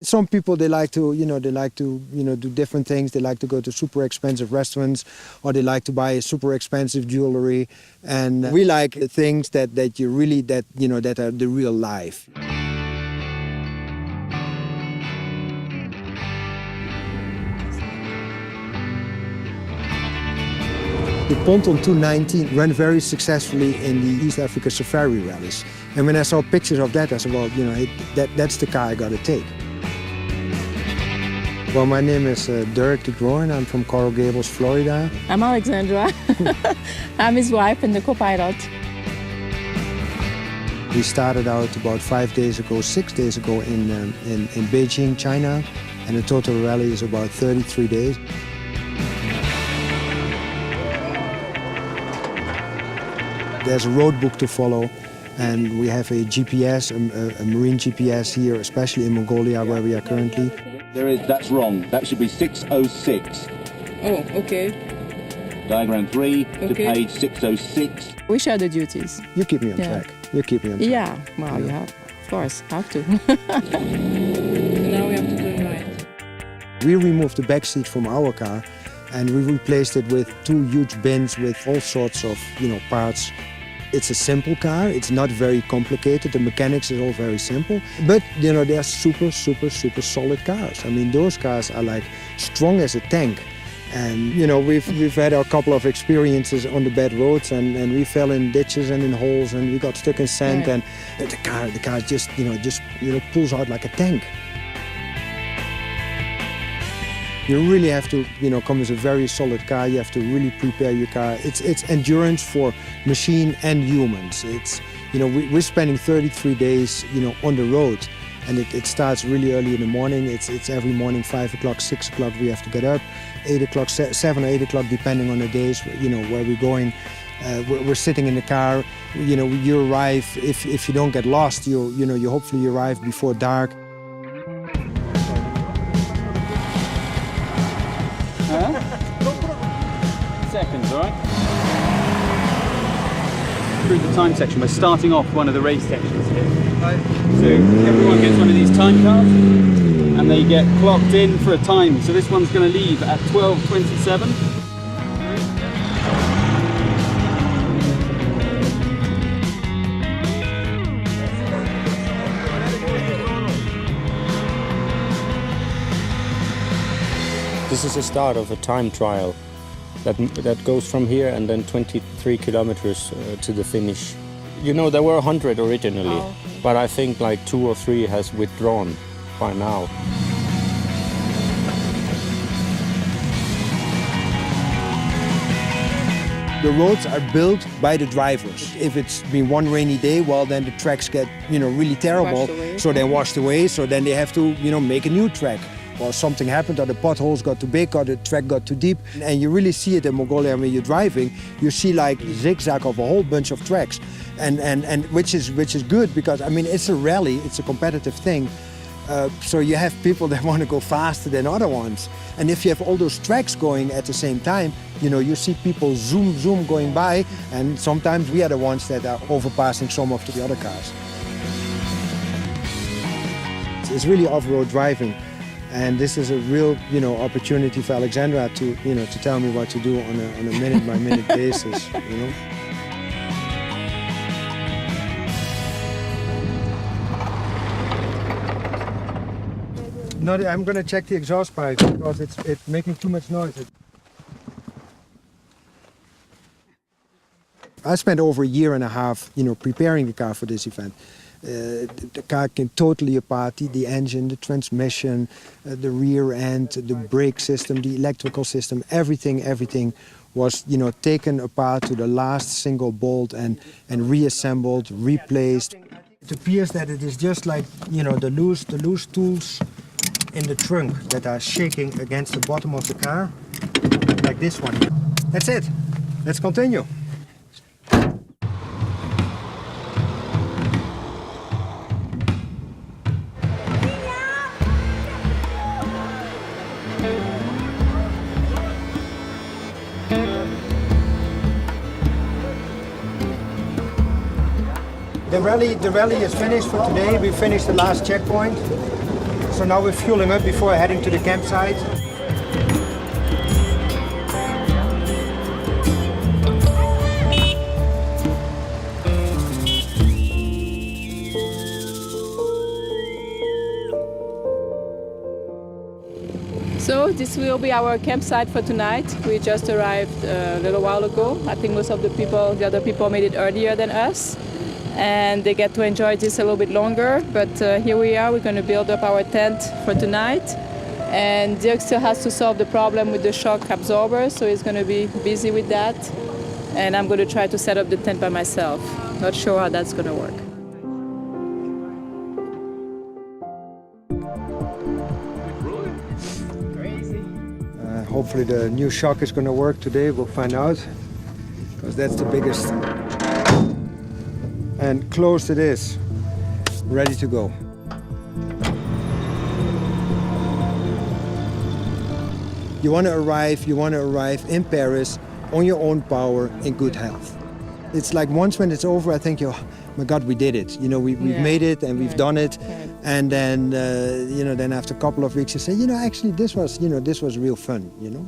Some people, they like to do different things. They like to go to super expensive restaurants, or they like to buy super expensive jewelry. And we like things that are the real life. The Ponton 219 ran very successfully in the East Africa safari rallies. And when I saw pictures of that, I said, well, that's the car I got to take. Well, my name is Dirk and I'm from Coral Gables, Florida. I'm Alexandra. I'm his wife and the co-pilot. We started out about 6 days ago in Beijing, China. And the total rally is about 33 days. There's a road book to follow, and we have a GPS, a marine GPS here, especially in Mongolia, where we are currently. That's wrong. That should be 606. Oh, okay. Diagram 3 to page 606. We share the duties. You keep me on track. You keep me on track. Yeah, well, you have, of course, have to. Now we have to do it right. We removed the back seat from our car, and we replaced it with 2 huge bins with all sorts of, parts. It's a simple car. It's not very complicated. The mechanics is all very simple. But, they're super, super, super solid cars. I mean, those cars are like strong as a tank. And, we've had a couple of experiences on the bad roads, and we fell in ditches and in holes, and we got stuck in sand. Right. And the car just pulls out like a tank. You really have to, come as a very solid car. You have to really prepare your car. It's endurance for machine and humans. It's, we're spending 33 days, on the road, and it starts really early in the morning. It's every morning, 5 o'clock, 6 o'clock. We have to get up, 8 o'clock, 7 or 8 o'clock, depending on the days, where we're going. We're sitting in the car. You arrive. If you don't get lost, you hopefully arrive before dark. Seconds, all right? Through the time section, we're starting off one of the race sections here. So everyone gets one of these time cards, and they get clocked in for a time. So this one's going to leave at 12:27. This is the start of a time trial that goes from here and then 23 kilometers to the finish. There were 100 originally, but I think like 2 or 3 has withdrawn by now. The roads are built by the drivers. If it's been one rainy day, well, then the tracks get, really terrible. So they're washed away, so then they have to, make a new track. Or something happened, or the potholes got too big, or the track got too deep. And you really see it in Mongolia when you're driving. You see like zigzag of a whole bunch of tracks, and which is good, because I mean it's a rally, it's a competitive thing. So you have people that want to go faster than other ones. And if you have all those tracks going at the same time, you see people zoom going by, and sometimes we are the ones that are overpassing some of the other cars. It's really off-road driving. And this is a real, opportunity for Alexandra to, to tell me what to do on a minute-by-minute basis, No, I'm going to check the exhaust pipe because it's making too much noise. I spent over a year and a half, preparing the car for this event. The car came totally apart, the engine, the transmission, the rear end, the brake system, the electrical system, everything was, taken apart to the last single bolt and reassembled, replaced. It appears that it is just like, the loose tools in the trunk that are shaking against the bottom of the car, like this one here. That's it. Let's continue. The rally is finished for today. We finished the last checkpoint. So now we're fueling up before heading to the campsite. So this will be our campsite for tonight. We just arrived a little while ago. I think most of the other people made it earlier than us. And they get to enjoy this a little bit longer. But here we are, we're going to build up our tent for tonight. And Dirk still has to solve the problem with the shock absorber, so he's going to be busy with that. And I'm going to try to set up the tent by myself. Not sure how that's going to work. Hopefully the new shock is going to work today. We'll find out, because that's the biggest. And closed it is. Ready to go. You want to arrive in Paris on your own power in good health. It's like once when it's over, I think, oh my God, we did it. You know, we've made it and we've done it. And then, you know, then after a couple of weeks, you say, you know, actually this was real fun, you know.